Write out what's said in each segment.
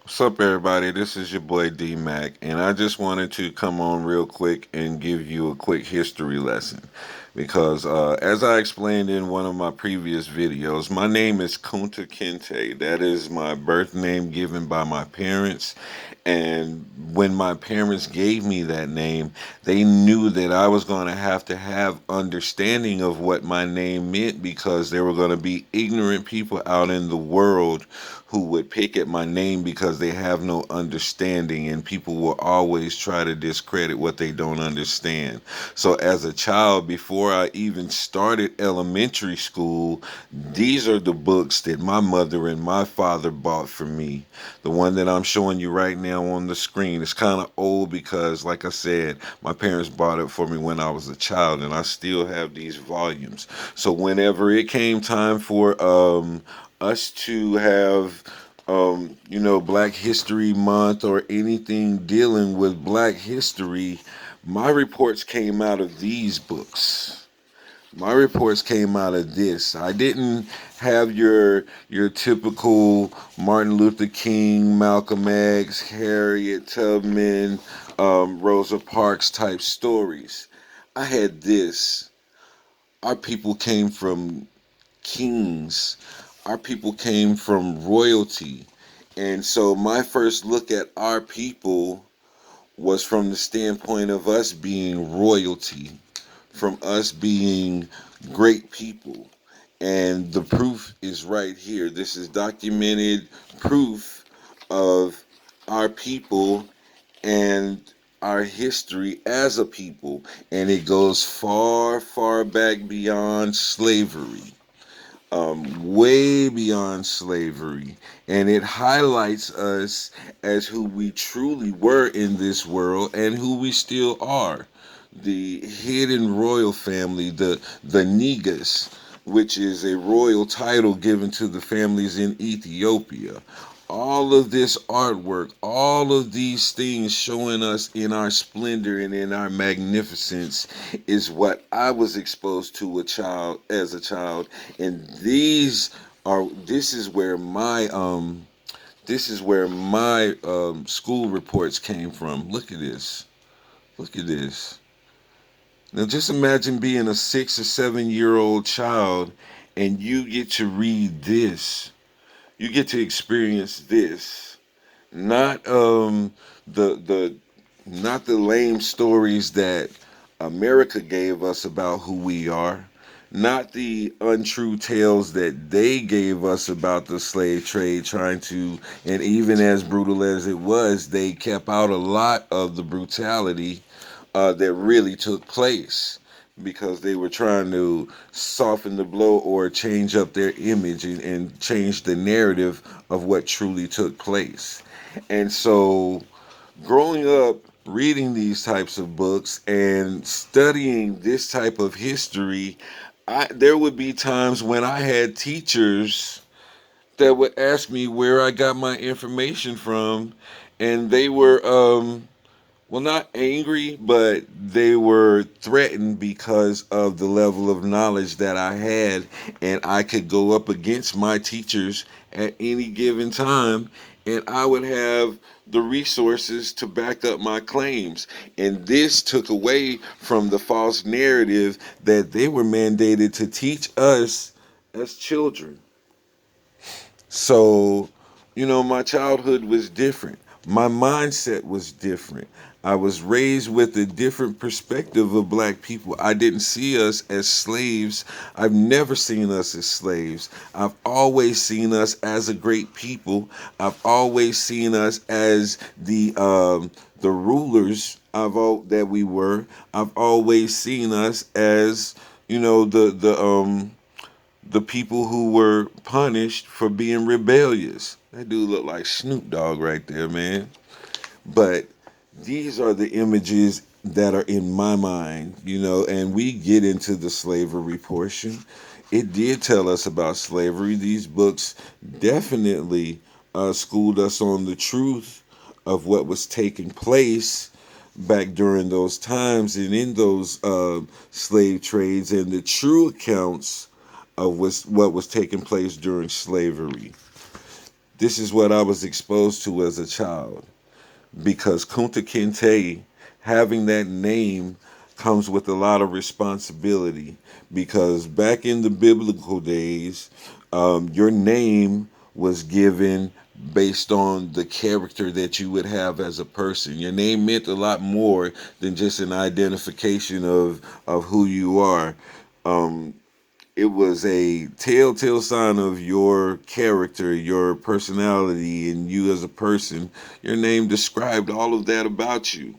What's up, everybody? This is your boy D Mac, and I just wanted to come on real quick and give you a quick history lesson. Because, as I explained in one of my previous videos, my name is Kunta Kinte. That is my birth name given by my parents. And when my parents gave me that name, they knew that I was going to have understanding of what my name meant because there were going to be ignorant people out in the world who would pick at my name because they have no understanding, and people will always try to discredit what they don't understand. So as a child, before I even started elementary school, these are the books that my mother and my father bought for me. The one that I'm showing you right now on the screen is kind of old because, like I said, my parents bought it for me when I was a child, and I still have these volumes. So whenever it came time for us to have Black History Month or anything dealing with Black history, my reports came out of these books. My reports came out of this. I didn't have your typical Martin Luther King, Malcolm X, Harriet Tubman, Rosa Parks type stories. I had this. Our people came from kings. Our people came from royalty. And so my first look at our people was from the standpoint of us being royalty, from us being great people. And the proof is right here. This is documented proof of our people and our history as a people. And it goes far, far back beyond slavery, way beyond slavery, and it highlights us as who we truly were in this world and who we still are. The hidden royal family, the Negus, which is a royal title given to the families in Ethiopia. All of this artwork, all of these things showing us in our splendor and in our magnificence is what I was exposed to as a child, and this is where my school reports came from. Look at this. Look at this. Now just imagine being a 6 or 7 year old child and you get to read this. You get to experience this. Not the not the lame stories that America gave us about who we are, not the untrue tales that they gave us about the slave trade, trying to, and even as brutal as it was, they kept out a lot of the brutality that really took place because they were trying to soften the blow or change up their image and change the narrative of what truly took place. And so growing up reading these types of books and studying this type of history, there would be times when I had teachers that would ask me where I got my information from, and they were well, not angry, but they were threatened because of the level of knowledge that I had, and I could go up against my teachers at any given time, and I would have the resources to back up my claims. And this took away from the false narrative that they were mandated to teach us as children. So, my childhood was different. My mindset was different. I was raised with a different perspective of black people. I didn't see us as slaves. I've never seen us as slaves. I've always seen us as a great people. I've always seen us as the rulers that we were. I've always seen us as the people who were punished for being rebellious. That dude looked like Snoop Dogg right there, man. But these are the images that are in my mind, and we get into the slavery portion. It did tell us about slavery. These books definitely schooled us on the truth of what was taking place back during those times and in those slave trades and the true accounts of what was taking place during slavery. This is what I was exposed to as a child, because Kunta Kinte, having that name comes with a lot of responsibility, because back in the biblical days, your name was given based on the character that you would have as a person. Your name meant a lot more than just an identification of who you are. Um, it was a telltale sign of your character, your personality, and you as a person. Your name described all of that about you.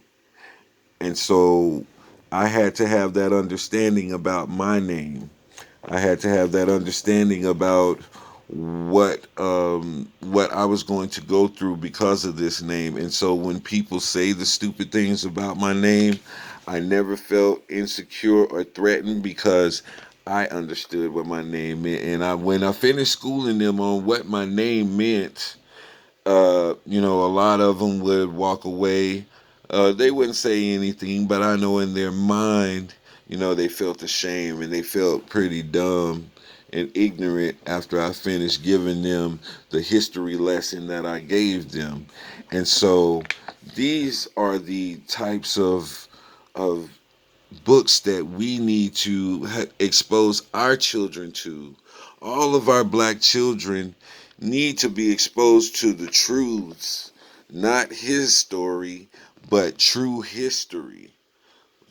And so I had to have that understanding about my name. I had to have that understanding about what I was going to go through because of this name. And so when people say the stupid things about my name, I never felt insecure or threatened, because I understood what my name meant. And when I finished schooling them on what my name meant, a lot of them would walk away. They wouldn't say anything, but I know in their mind, they felt ashamed and they felt pretty dumb and ignorant after I finished giving them the history lesson that I gave them. And so these are the types of books that we need to expose our children to. All of our black children need to be exposed to the truths, not his story, but true history.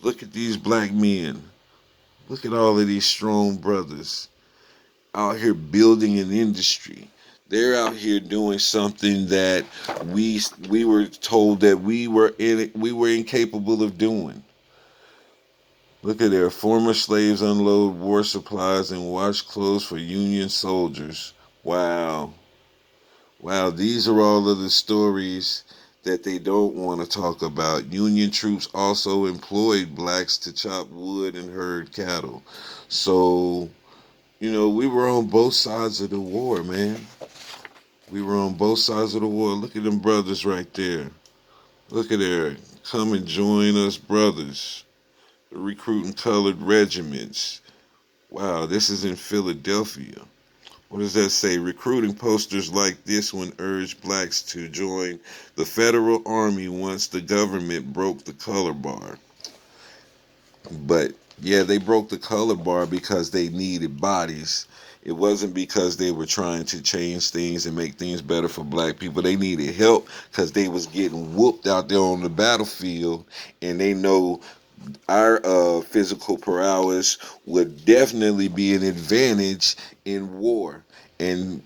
Look at these black men. Look at all of these strong brothers out here building an industry. They're out here doing something that we were told that we were incapable of doing. Look at there. Former slaves unload war supplies and wash clothes for Union soldiers. Wow. Wow, these are all of the stories that they don't want to talk about. Union troops also employed blacks to chop wood and herd cattle. So, we were on both sides of the war, man. We were on both sides of the war. Look at them brothers right there. Look at there. Come and join us, brothers. Recruiting colored regiments. Wow, this is in Philadelphia. What does that say? Recruiting posters like this one urged blacks to join the federal army once the government broke the color bar. But yeah, they broke the color bar because they needed bodies. It wasn't because they were trying to change things and make things better for black people. They needed help because they was getting whooped out there on the battlefield, and they know our physical prowess would definitely be an advantage in war. And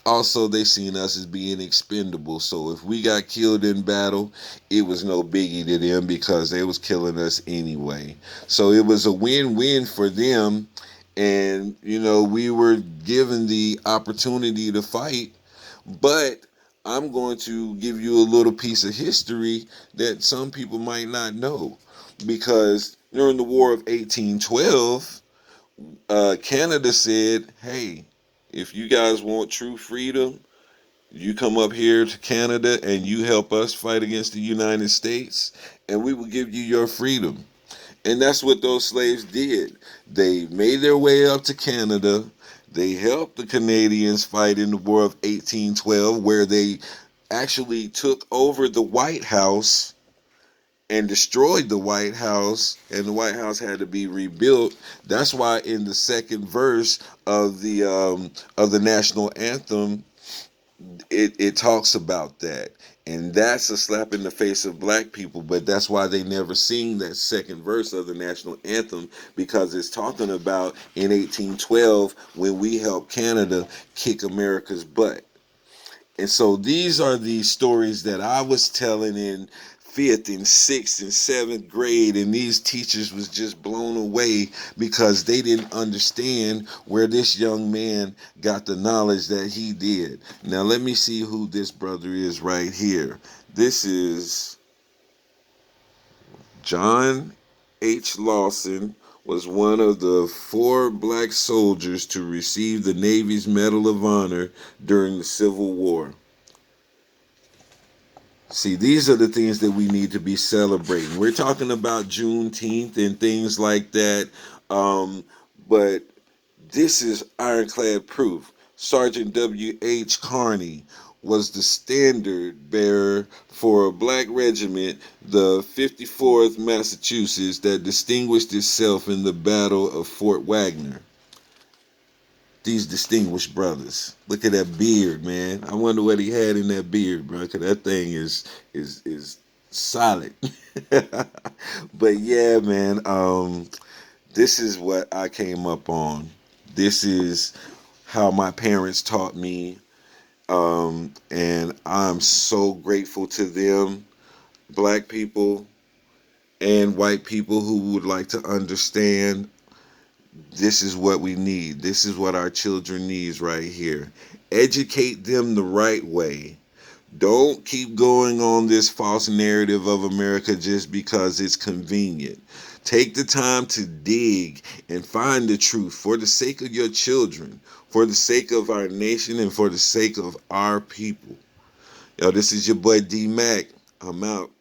also, they seen us as being expendable. So if we got killed in battle, it was no biggie to them because they was killing us anyway. So it was a win-win for them. And, we were given the opportunity to fight. But I'm going to give you a little piece of history that some people might not know. Because during the War of 1812, Canada said, hey, if you guys want true freedom, you come up here to Canada and you help us fight against the United States, and we will give you your freedom. And that's what those slaves did. They made their way up to Canada. They helped the Canadians fight in the War of 1812, where they actually took over the White House and destroyed the White House, and the White House had to be rebuilt. That's why in the second verse of the national anthem, it talks about that. And that's a slap in the face of black people, but that's why they never sing that second verse of the national anthem, because it's talking about in 1812 when we helped Canada kick America's butt. And so these are the stories that I was telling in fifth and sixth and seventh grade, and these teachers was just blown away because they didn't understand where this young man got the knowledge that he did. Now let me see who this brother is right here. This is John H. Lawson. Was one of the 4 black soldiers to receive the Navy's Medal of Honor during the Civil War. See, these are the things that we need to be celebrating. We're talking about Juneteenth and things like that, but this is ironclad proof. Sergeant W.H. Carney was the standard bearer for a black regiment, the 54th Massachusetts, that distinguished itself in the Battle of Fort Wagner. These distinguished brothers. Look at that beard, man. I wonder what he had in that beard, bro. Cause that thing is solid. But yeah, man. This is what I came up on. This is how my parents taught me, and I'm so grateful to them, black people and white people who would like to understand. This is what we need. This is what our children needs right here. Educate them the right way. Don't keep going on this false narrative of America just because it's convenient. Take the time to dig and find the truth for the sake of your children, for the sake of our nation, and for the sake of our people. Yo, this is your boy D Mac. I'm out.